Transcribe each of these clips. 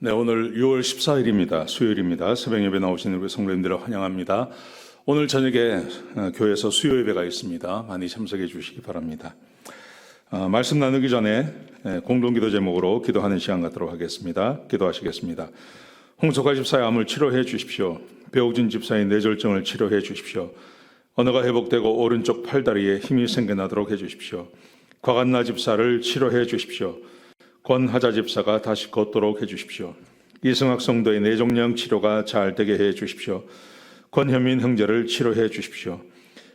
네, 오늘 6월 14일입니다. 수요일입니다. 새벽 예배 나오신 우리 성도님들을 환영합니다. 오늘 저녁에 교회에서 수요 예배가 있습니다. 많이 참석해 주시기 바랍니다. 말씀 나누기 전에 공동기도 제목으로 기도하는 시간 갖도록 하겠습니다. 기도하시겠습니다. 홍석화 집사의 암을 치료해 주십시오. 배옥진 집사의 뇌졸중을 치료해 주십시오. 언어가 회복되고 오른쪽 팔다리에 힘이 생겨나도록 해 주십시오. 곽한나 집사를 치료해 주십시오. 권하자 집사가 다시 걷도록 해주십시오. 이승학 성도의 뇌종양 치료가 잘 되게 해 주십시오. 권현민 형제를 치료해 주십시오.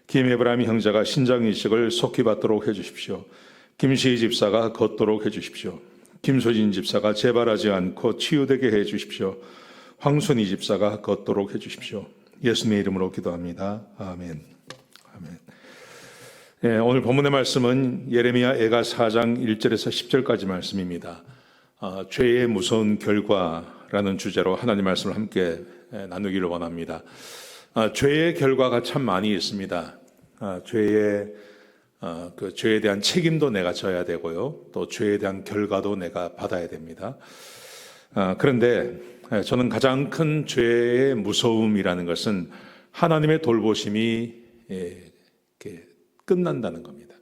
김에브라임 형제가 신장 이식을 속히 받도록 해주십시오. 김시희 집사가 걷도록 해주십시오. 김소진 집사가 재발하지 않고 치유되게 해주십시오. 황순희 집사가 걷도록 해주십시오. 예수님의 이름으로 기도합니다. 아멘. 아멘. 오늘 본문의 말씀은 예레미야 애가 4장 1절에서 10절까지 말씀입니다. 죄의 무서운 결과라는 주제로 하나님 말씀을 함께 나누기를 원합니다. 죄의 결과가 참 많이 있습니다. 죄에 대한 책임도 내가 져야 되고요. 또 죄에 대한 결과도 내가 받아야 됩니다. 그런데 저는 가장 큰 죄의 무서움이라는 것은 하나님의 돌보심이 끝난다는 겁니다.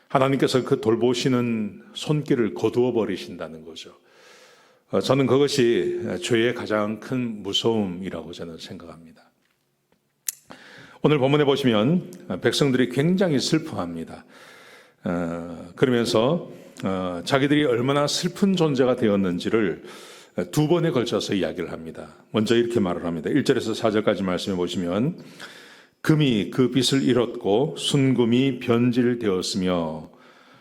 하나님께서 그 돌보시는 손길을 거두어 버리신다는 거죠. 저는 그것이 죄의 가장 큰 무서움이라고 저는 생각합니다. 오늘 본문에 보시면 백성들이 굉장히 슬퍼합니다. 그러면서 자기들이 얼마나 슬픈 존재가 되었는지를 두 번에 걸쳐서 이야기를 합니다. 먼저 이렇게 말을 합니다. 1절에서 4절까지 말씀해 보시면 금이 그 빛을 잃었고 순금이 변질되었으며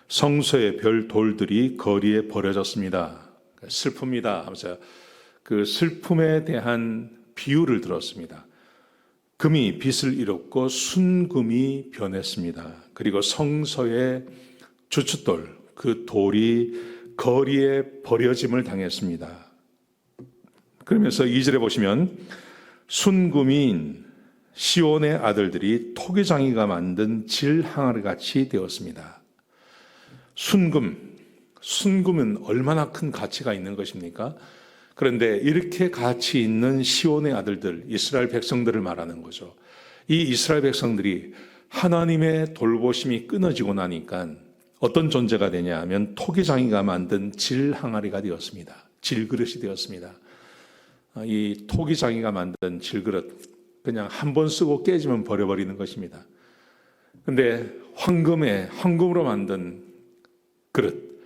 성소의 별 돌들이 거리에 버려졌습니다. 슬픕니다 하면서 그 슬픔에 대한 비유를 들었습니다. 금이 빛을 잃었고 순금이 변했습니다. 그리고 성소의 주춧돌, 그 돌이 거리에 버려짐을 당했습니다. 그러면서 2절에 보시면 순금인 시온의 아들들이 토기장이가 만든 질항아리같이 되었습니다. 순금은 얼마나 큰 가치가 있는 것입니까? 그런데 이렇게 가치 있는 시온의 아들들, 이스라엘 백성들을 말하는 거죠. 이 이스라엘 백성들이 하나님의 돌보심이 끊어지고 나니까 어떤 존재가 되냐 하면 토기장이가 만든 질항아리가 되었습니다. 질그릇이 되었습니다. 이 토기장이가 만든 질그릇, 그냥 한 번 쓰고 깨지면 버려버리는 것입니다. 그런데 황금으로 만든 그릇,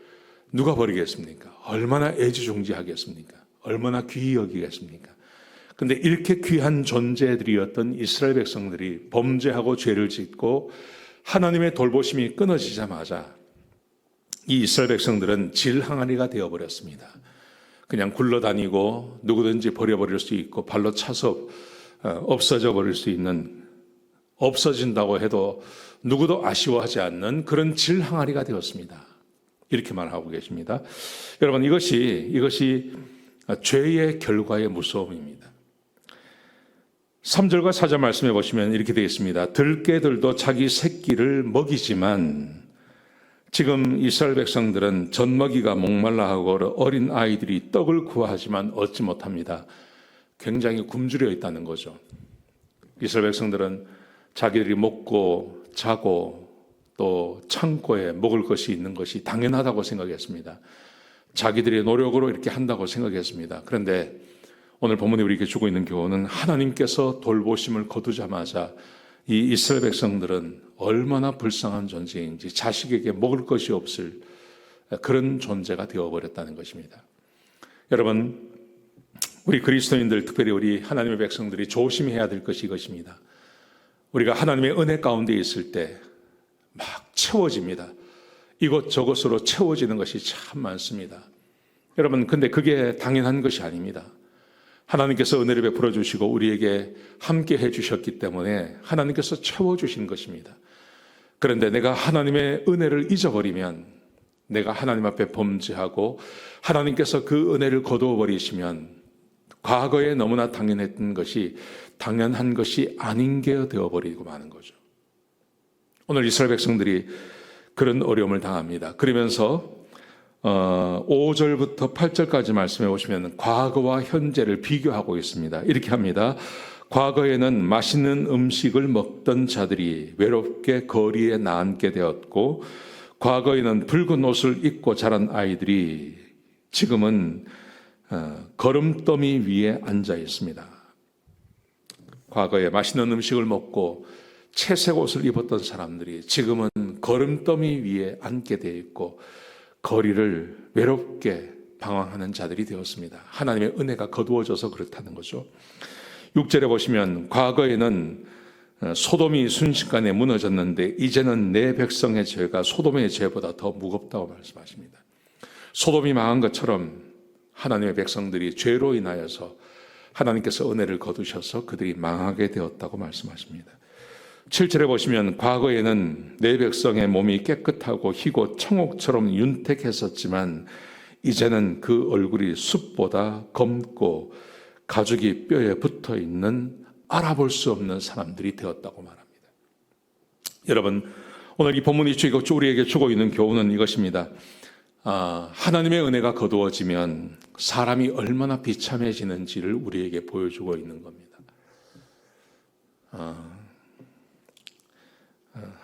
누가 버리겠습니까? 얼마나 애지중지하겠습니까? 얼마나 귀히 여기겠습니까? 그런데 이렇게 귀한 존재들이었던 이스라엘 백성들이 범죄하고 죄를 짓고 하나님의 돌보심이 끊어지자마자 이 이스라엘 백성들은 질항아리가 되어버렸습니다. 그냥 굴러다니고 누구든지 버려버릴 수 있고 발로 차서 없어져 버릴 수 있는, 없어진다고 해도 누구도 아쉬워하지 않는 그런 질항아리가 되었습니다. 이렇게 말하고 계십니다. 여러분, 이것이 죄의 결과의 무서움입니다. 3절과 4절 말씀해 보시면 이렇게 되어 있습니다. 들깨들도 자기 새끼를 먹이지만 지금 이스라엘 백성들은 젖먹이가 목말라 하고 어린 아이들이 떡을 구하지만 얻지 못합니다. 굉장히 굶주려 있다는 거죠. 이스라엘 백성들은 자기들이 먹고 자고 또 창고에 먹을 것이 있는 것이 당연하다고 생각했습니다. 자기들의 노력으로 이렇게 한다고 생각했습니다. 그런데 오늘 본문에 우리에게 주고 있는 교훈은 하나님께서 돌보심을 거두자마자 이 이스라엘 백성들은 얼마나 불쌍한 존재인지, 자식에게 먹을 것이 없을 그런 존재가 되어버렸다는 것입니다. 여러분, 우리 그리스도인들, 특별히 우리 하나님의 백성들이 조심해야 될 것이 이것입니다. 우리가 하나님의 은혜 가운데 있을 때 막 채워집니다. 이것저것으로 채워지는 것이 참 많습니다. 여러분, 근데 그게 당연한 것이 아닙니다. 하나님께서 은혜를 베풀어 주시고 우리에게 함께 해주셨기 때문에 하나님께서 채워주신 것입니다. 그런데 내가 하나님의 은혜를 잊어버리면, 내가 하나님 앞에 범죄하고 하나님께서 그 은혜를 거두어 버리시면 과거에 너무나 당연했던 것이 당연한 것이 아닌 게 되어버리고 마는 거죠. 오늘 이스라엘 백성들이 그런 어려움을 당합니다. 그러면서 5절부터 8절까지 말씀해 보시면 과거와 현재를 비교하고 있습니다. 이렇게 합니다. 과거에는 맛있는 음식을 먹던 자들이 외롭게 거리에 나앉게 되었고, 과거에는 붉은 옷을 입고 자란 아이들이 지금은 거름더미 위에 앉아 있습니다. 과거에 맛있는 음식을 먹고 채색 옷을 입었던 사람들이 지금은 거름더미 위에 앉게 되어 있고, 거리를 외롭게 방황하는 자들이 되었습니다. 하나님의 은혜가 거두어져서 그렇다는 거죠. 6절에 보시면 과거에는 소돔이 순식간에 무너졌는데 이제는 내 백성의 죄가 소돔의 죄보다 더 무겁다고 말씀하십니다. 소돔이 망한 것처럼 하나님의 백성들이 죄로 인하여서 하나님께서 은혜를 거두셔서 그들이 망하게 되었다고 말씀하십니다. 7절에 보시면 과거에는 내 백성의 몸이 깨끗하고 희고 청옥처럼 윤택했었지만 이제는 그 얼굴이 숯보다 검고 가죽이 뼈에 붙어 있는 알아볼 수 없는 사람들이 되었다고 말합니다. 여러분, 오늘 이 본문이 우리에게 주고 있는 교훈은 이것입니다. 하나님의 은혜가 거두어지면 사람이 얼마나 비참해지는지를 우리에게 보여주고 있는 겁니다.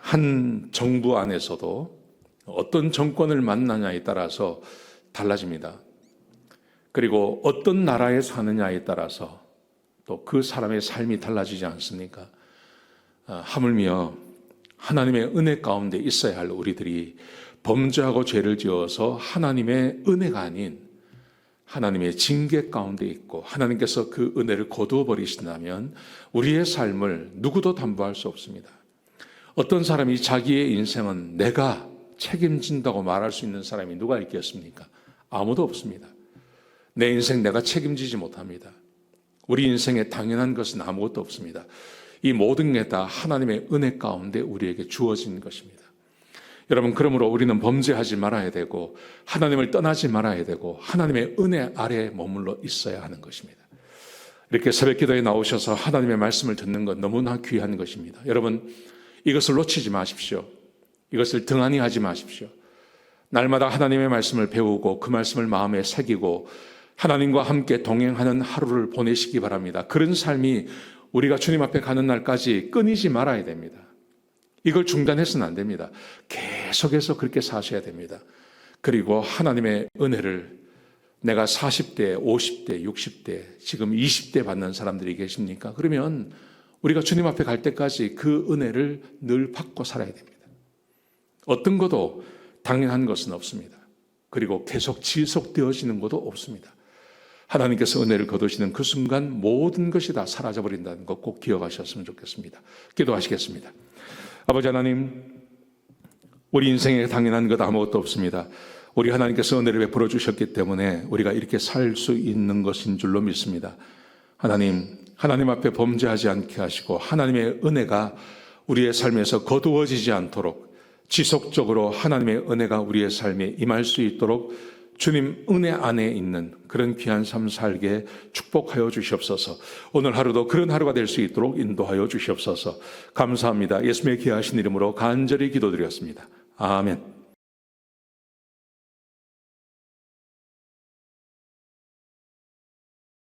한 정부 안에서도 어떤 정권을 만나냐에 따라서 달라집니다. 그리고 어떤 나라에 사느냐에 따라서 또 그 사람의 삶이 달라지지 않습니까? 하물며 하나님의 은혜 가운데 있어야 할 우리들이 범죄하고 죄를 지어서 하나님의 은혜가 아닌 하나님의 징계 가운데 있고 하나님께서 그 은혜를 거두어 버리신다면 우리의 삶을 누구도 담보할 수 없습니다. 어떤 사람이 자기의 인생은 내가 책임진다고 말할 수 있는 사람이 누가 있겠습니까? 아무도 없습니다. 내 인생 내가 책임지지 못합니다. 우리 인생에 당연한 것은 아무것도 없습니다. 이 모든 게 다 하나님의 은혜 가운데 우리에게 주어진 것입니다. 여러분, 그러므로 우리는 범죄하지 말아야 되고 하나님을 떠나지 말아야 되고 하나님의 은혜 아래에 머물러 있어야 하는 것입니다. 이렇게 새벽 기도에 나오셔서 하나님의 말씀을 듣는 것 너무나 귀한 것입니다. 여러분, 이것을 놓치지 마십시오. 이것을 등한히 하지 마십시오. 날마다 하나님의 말씀을 배우고 그 말씀을 마음에 새기고 하나님과 함께 동행하는 하루를 보내시기 바랍니다. 그런 삶이 우리가 주님 앞에 가는 날까지 끊이지 말아야 됩니다. 이걸 중단해서는 안 됩니다. 계속해서 그렇게 사셔야 됩니다. 그리고 하나님의 은혜를 내가 40대, 50대, 60대, 지금 20대 받는 사람들이 계십니까? 그러면 우리가 주님 앞에 갈 때까지 그 은혜를 늘 받고 살아야 됩니다. 어떤 것도 당연한 것은 없습니다. 그리고 계속 지속되어지는 것도 없습니다. 하나님께서 은혜를 거두시는 그 순간 모든 것이 다 사라져버린다는 것 꼭 기억하셨으면 좋겠습니다. 기도하시겠습니다. 아버지 하나님, 우리 인생에 당연한 것 아무것도 없습니다. 우리 하나님께서 은혜를 베풀어 주셨기 때문에 우리가 이렇게 살 수 있는 것인 줄로 믿습니다. 하나님 앞에 범죄하지 않게 하시고 하나님의 은혜가 우리의 삶에서 거두어지지 않도록 지속적으로 하나님의 은혜가 우리의 삶에 임할 수 있도록 주님 은혜 안에 있는 그런 귀한 삶 살게 축복하여 주시옵소서. 오늘 하루도 그런 하루가 될 수 있도록 인도하여 주시옵소서. 감사합니다. 예수님의 귀하신 이름으로 간절히 기도드렸습니다. 아멘.